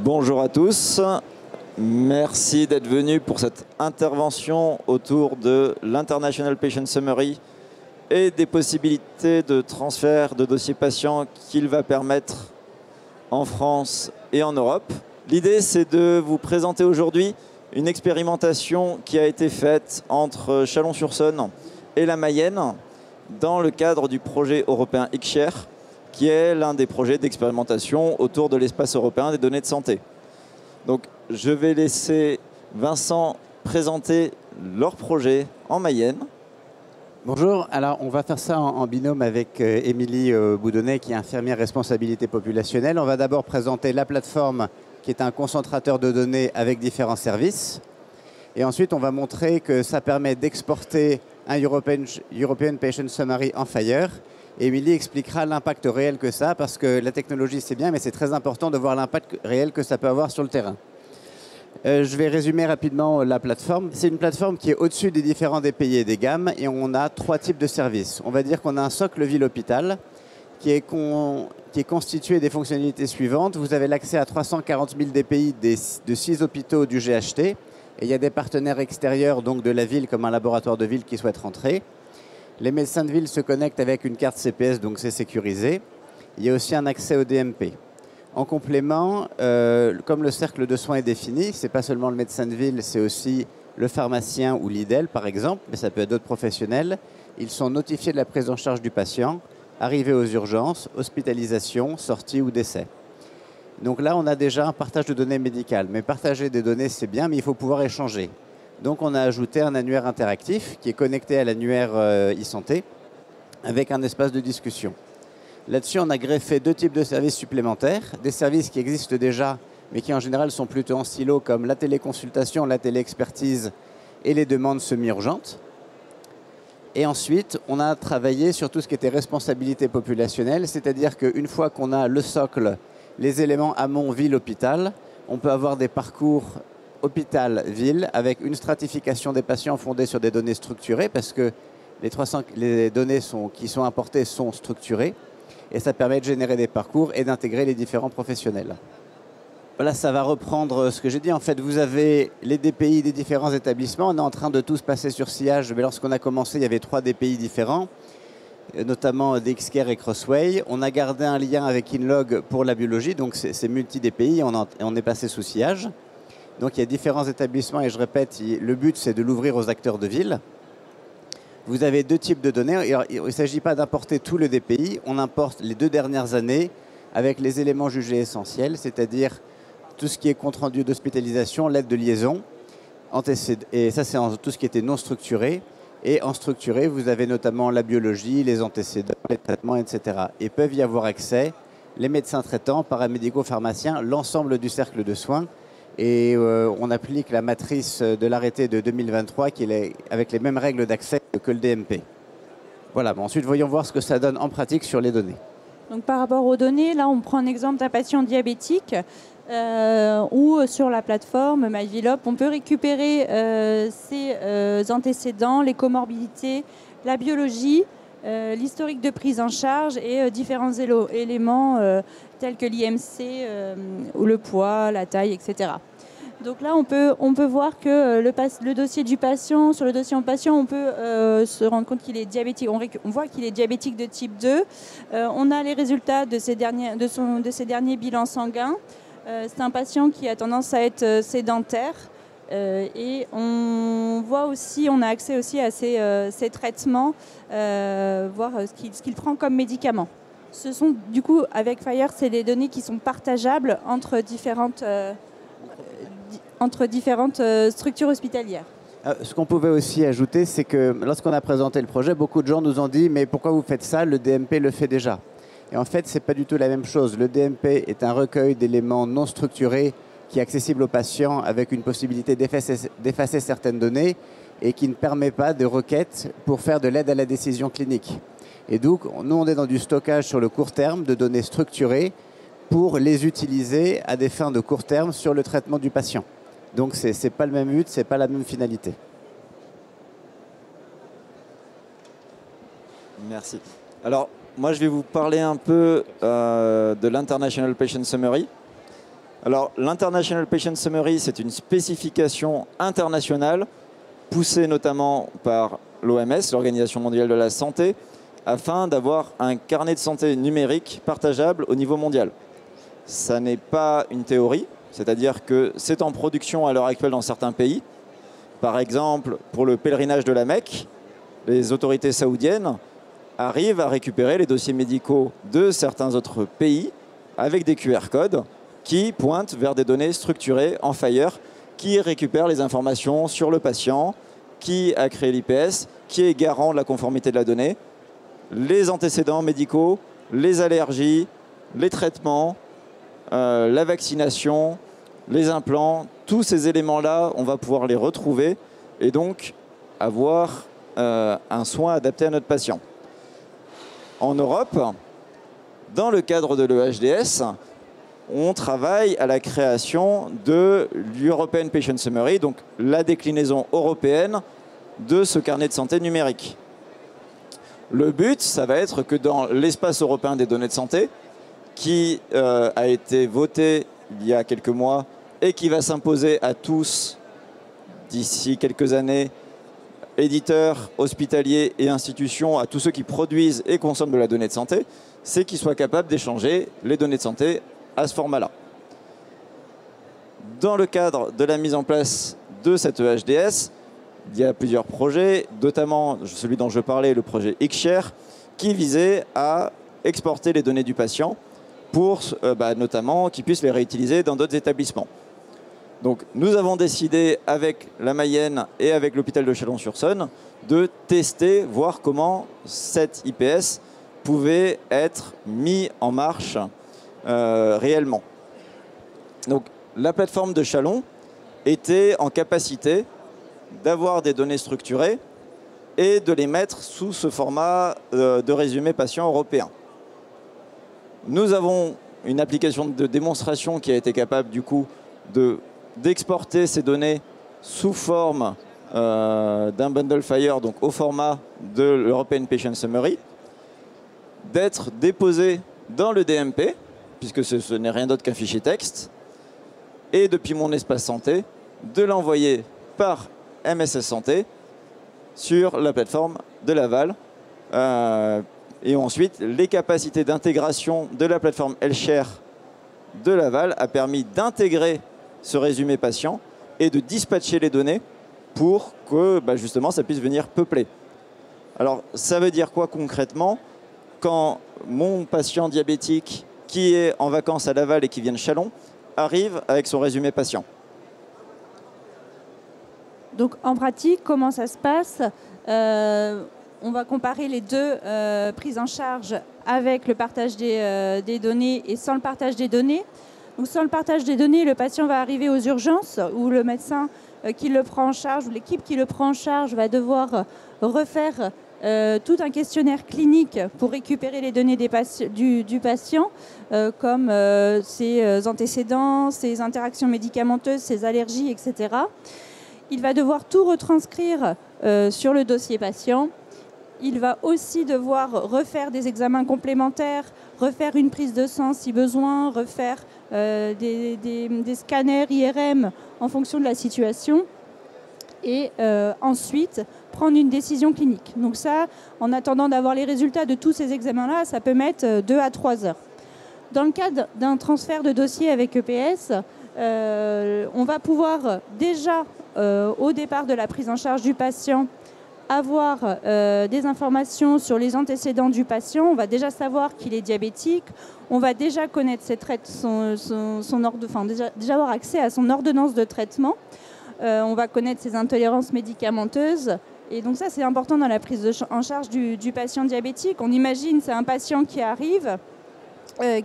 Bonjour à tous. Merci d'être venus pour cette intervention autour de l'International Patient Summary et des possibilités de transfert de dossiers patients qu'il va permettre en France et en Europe. L'idée, c'est de vous présenter aujourd'hui une expérimentation qui a été faite entre Chalon-sur-Saône et la Mayenne dans le cadre du projet européen XShare, qui est l'un des projets d'expérimentation autour de l'espace européen des données de santé. Donc, je vais laisser Vincent présenter leur projet en Mayenne. Bonjour, alors on va faire ça en binôme avec Émilie Boudonnet, qui est infirmière responsabilité populationnelle. On va d'abord présenter la plateforme, qui est un concentrateur de données avec différents services. Et ensuite, on va montrer que ça permet d'exporter un European Patient Summary en Fire. Émilie expliquera l'impact réel que ça a, parce que la technologie, c'est bien, mais c'est très important de voir l'impact réel que ça peut avoir sur le terrain. Je vais résumer rapidement la plateforme. C'est une plateforme qui est au-dessus des différents DPI et des gammes, et on a 3 types de services. On va dire qu'on a un socle ville-hôpital qui est constitué des fonctionnalités suivantes. Vous avez l'accès à 340 000 DPI de 6 hôpitaux du GHT, et il y a des partenaires extérieurs, donc de la ville, comme un laboratoire de ville qui souhaite rentrer. Les médecins de ville se connectent avec une carte CPS, donc c'est sécurisé. Il y a aussi un accès au DMP. En complément, comme le cercle de soins est défini, ce n'est pas seulement le médecin de ville, c'est aussi le pharmacien ou l'IDEL, par exemple, mais ça peut être d'autres professionnels. Ils sont notifiés de la prise en charge du patient, arrivée aux urgences, hospitalisation, sortie ou décès. Donc là, on a déjà un partage de données médicales. Mais partager des données, c'est bien, mais il faut pouvoir échanger. Donc on a ajouté un annuaire interactif qui est connecté à l'annuaire e-santé avec un espace de discussion. Là-dessus, on a greffé 2 types de services supplémentaires, des services qui existent déjà, mais qui en général sont plutôt en silo, comme la téléconsultation, la téléexpertise et les demandes semi-urgentes. Et ensuite, on a travaillé sur tout ce qui était responsabilité populationnelle, c'est-à-dire qu'une fois qu'on a le socle, les éléments amont, ville, hôpital, on peut avoir des parcours hôpital-ville avec une stratification des patients fondée sur des données structurées, parce que les données qui sont importées sont structurées, et ça permet de générer des parcours et d'intégrer les différents professionnels. Voilà, ça va reprendre ce que j'ai dit. En fait, vous avez les DPI des différents établissements. On est en train de tous passer sur sillage, mais lorsqu'on a commencé, il y avait 3 DPI différents, notamment DXCare et Crossway. On a gardé un lien avec Inlog pour la biologie, donc c'est multi-DPI, on est passé sous sillage. Donc il y a différents établissements, et je répète, le but c'est de l'ouvrir aux acteurs de ville. Vous avez 2 types de données. Il ne s'agit pas d'importer tout le DPI, on importe les 2 dernières années avec les éléments jugés essentiels, c'est-à-dire tout ce qui est compte-rendu d'hospitalisation, l'aide de liaison, et ça c'est tout ce qui était non structuré. Et en structuré, vous avez notamment la biologie, les antécédents, les traitements, etc. Et peuvent y avoir accès les médecins traitants, paramédicaux, pharmaciens, l'ensemble du cercle de soins. Et on applique la matrice de l'arrêté de 2023 qui est avec les mêmes règles d'accès que le DMP. Voilà, bon, ensuite voyons voir ce que ça donne en pratique sur les données. Donc par rapport aux données, là on prend un exemple d'un patient diabétique où sur la plateforme MyVilop, on peut récupérer ses antécédents, les comorbidités, la biologie, l'historique de prise en charge et différents éléments tels que l'IMC, ou le poids, la taille, etc. Donc là, on peut voir que le dossier du patient, sur le dossier en patient, on peut se rendre compte qu'il est diabétique. On voit qu'il est diabétique de type 2. On a les résultats de ces derniers bilans sanguins. C'est un patient qui a tendance à être sédentaire. Et on voit aussi, on a accès aussi à ces traitements, voir ce qu'il prend comme médicament. Ce sont du coup, avec Fire, c'est des données qui sont partageables entre différentes structures hospitalières. Ce qu'on pouvait aussi ajouter, c'est que lorsqu'on a présenté le projet, beaucoup de gens nous ont dit « mais pourquoi vous faites ça? Le DMP le fait déjà ». Et en fait, ce n'est pas du tout la même chose. Le DMP est un recueil d'éléments non structurés qui est accessible aux patients avec une possibilité d'effacer certaines données et qui ne permet pas de requête pour faire de l'aide à la décision clinique. Et donc, nous, on est dans du stockage sur le court terme de données structurées pour les utiliser à des fins de court terme sur le traitement du patient. Donc, ce n'est pas le même but, ce n'est pas la même finalité. Merci. Alors, moi, je vais vous parler un peu de l'International Patient Summary. Alors, l'International Patient Summary, c'est une spécification internationale poussée notamment par l'OMS, l'Organisation mondiale de la santé, afin d'avoir un carnet de santé numérique partageable au niveau mondial. Ça n'est pas une théorie, c'est-à-dire que c'est en production à l'heure actuelle dans certains pays. Par exemple, pour le pèlerinage de la Mecque, les autorités saoudiennes arrivent à récupérer les dossiers médicaux de certains autres pays avec des QR codes qui pointent vers des données structurées en FHIR, qui récupèrent les informations sur le patient, qui a créé l'IPS, qui est garant de la conformité de la donnée, les antécédents médicaux, les allergies, les traitements, la vaccination, les implants, tous ces éléments-là, on va pouvoir les retrouver et donc avoir un soin adapté à notre patient. En Europe, dans le cadre de l'EHDS, on travaille à la création de l'European Patient Summary, donc la déclinaison européenne de ce carnet de santé numérique. Le but, ça va être que dans l'espace européen des données de santé, qui a été voté il y a quelques mois et qui va s'imposer à tous d'ici quelques années, éditeurs, hospitaliers et institutions, à tous ceux qui produisent et consomment de la donnée de santé, c'est qu'ils soient capables d'échanger les données de santé à ce format-là. Dans le cadre de la mise en place de cette EHDS, il y a plusieurs projets, notamment celui dont je parlais, le projet XShare, qui visait à exporter les données du patient pour notamment qu'ils puissent les réutiliser dans d'autres établissements. Donc nous avons décidé avec la Mayenne et avec l'hôpital de Chalon-sur-Saône de tester, voir comment cet IPS pouvait être mis en marche réellement. Donc la plateforme de Chalon était en capacité d'avoir des données structurées et de les mettre sous ce format de résumé patient européen. Nous avons une application de démonstration qui a été capable du coup d'exporter ces données sous forme d'un bundle FHIR, donc au format de l'European Patient Summary, d'être déposé dans le DMP, puisque ce n'est rien d'autre qu'un fichier texte, et depuis mon espace santé, de l'envoyer par MSS Santé sur la plateforme de Laval. Et ensuite, les capacités d'intégration de la plateforme Healthshare de Laval a permis d'intégrer ce résumé patient et de dispatcher les données pour que justement ça puisse venir peupler. Alors ça veut dire quoi concrètement? Quand mon patient diabétique qui est en vacances à Laval et qui vient de Chalon arrive avec son résumé patient. Donc en pratique, comment ça se passe? On va comparer les deux prises en charge avec le partage des données et sans le partage des données. Donc, sans le partage des données, le patient va arriver aux urgences où le médecin qui le prend en charge ou l'équipe qui le prend en charge va devoir refaire tout un questionnaire clinique pour récupérer les données du patient, comme ses antécédents, ses interactions médicamenteuses, ses allergies, etc. Il va devoir tout retranscrire sur le dossier patient. Il va aussi devoir refaire des examens complémentaires, refaire une prise de sang si besoin, refaire des scanners IRM en fonction de la situation et ensuite prendre une décision clinique. Donc ça, en attendant d'avoir les résultats de tous ces examens-là, ça peut mettre 2 à 3 heures. Dans le cadre d'un transfert de dossier avec EPS, on va pouvoir déjà, au départ de la prise en charge du patient, avoir des informations sur les antécédents du patient. On va déjà savoir qu'il est diabétique. On va déjà connaître déjà avoir accès à son ordonnance de traitement. On va connaître ses intolérances médicamenteuses. Et donc ça, c'est important dans la prise en charge du patient diabétique. On imagine, c'est un patient qui arrive,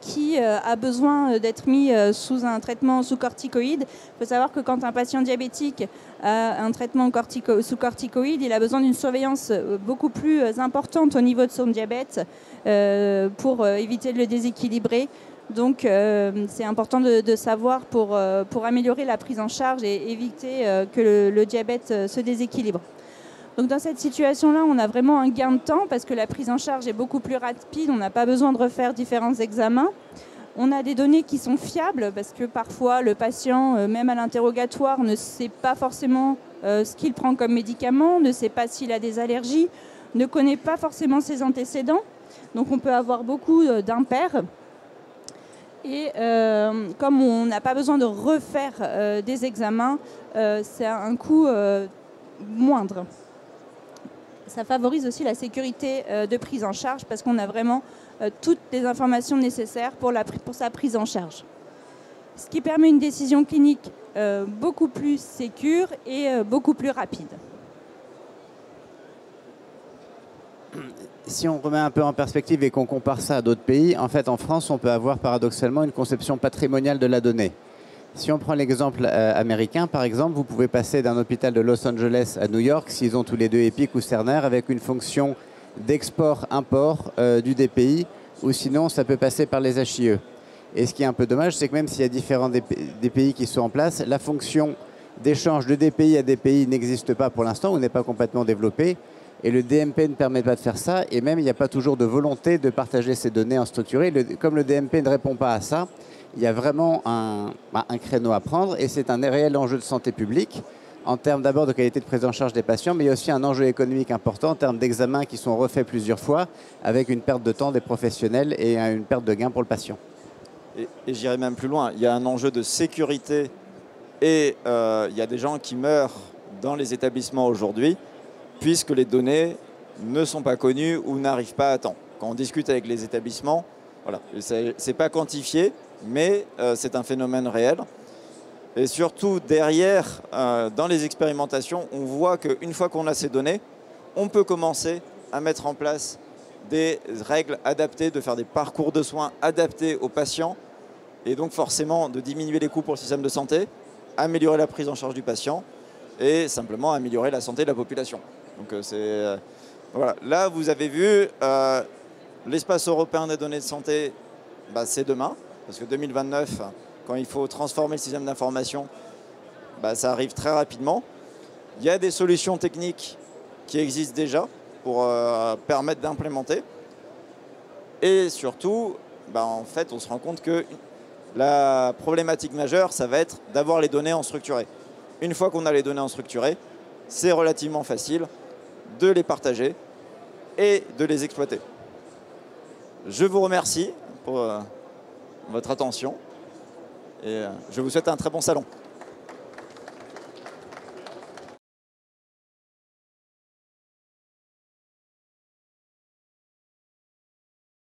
qui a besoin d'être mis sous un traitement sous corticoïde. Il faut savoir que quand un patient diabétique a un traitement sous corticoïde, il a besoin d'une surveillance beaucoup plus importante au niveau de son diabète pour éviter de le déséquilibrer. Donc c'est important de savoir pour améliorer la prise en charge et éviter que le diabète se déséquilibre. Donc dans cette situation-là, on a vraiment un gain de temps parce que la prise en charge est beaucoup plus rapide, on n'a pas besoin de refaire différents examens. On a des données qui sont fiables parce que parfois le patient, même à l'interrogatoire, ne sait pas forcément ce qu'il prend comme médicament, ne sait pas s'il a des allergies, ne connaît pas forcément ses antécédents. Donc on peut avoir beaucoup d'impairs. Et comme on n'a pas besoin de refaire des examens, c'est un coût moindre. Ça favorise aussi la sécurité de prise en charge parce qu'on a vraiment toutes les informations nécessaires pour sa prise en charge. Ce qui permet une décision clinique beaucoup plus sécure et beaucoup plus rapide. Si on remet un peu en perspective et qu'on compare ça à d'autres pays, en fait, en France, on peut avoir paradoxalement une conception patrimoniale de la donnée. Si on prend l'exemple américain, par exemple, vous pouvez passer d'un hôpital de Los Angeles à New York, s'ils ont tous les deux Epic ou Cerner, avec une fonction d'export-import du DPI, ou sinon, ça peut passer par les HIE. Et ce qui est un peu dommage, c'est que même s'il y a différents DPI qui sont en place, la fonction d'échange de DPI à DPI n'existe pas pour l'instant ou n'est pas complètement développée. Et le DMP ne permet pas de faire ça. Et même, il n'y a pas toujours de volonté de partager ces données en structuré. Comme le DMP ne répond pas à ça, il y a vraiment un créneau à prendre. Et c'est un réel enjeu de santé publique en termes d'abord de qualité de prise en charge des patients, mais il y a aussi un enjeu économique important en termes d'examens qui sont refaits plusieurs fois avec une perte de temps des professionnels et une perte de gain pour le patient. Et j'irai même plus loin. Il y a un enjeu de sécurité et il y a des gens qui meurent dans les établissements aujourd'hui puisque les données ne sont pas connues ou n'arrivent pas à temps. Quand on discute avec les établissements, voilà, ce n'est pas quantifié, mais c'est un phénomène réel. Et surtout, derrière, dans les expérimentations, on voit qu'une fois qu'on a ces données, on peut commencer à mettre en place des règles adaptées, de faire des parcours de soins adaptés aux patients, et donc forcément de diminuer les coûts pour le système de santé, améliorer la prise en charge du patient, et simplement améliorer la santé de la population. Donc voilà. Là, vous avez vu, l'espace européen des données de santé, c'est demain, parce que 2029, quand il faut transformer le système d'information, ça arrive très rapidement. Il y a des solutions techniques qui existent déjà pour permettre d'implémenter. Et surtout, en fait, on se rend compte que la problématique majeure, ça va être d'avoir les données en structuré. Une fois qu'on a les données en structuré, c'est relativement facile de les partager et de les exploiter. Je vous remercie pour votre attention et je vous souhaite un très bon salon.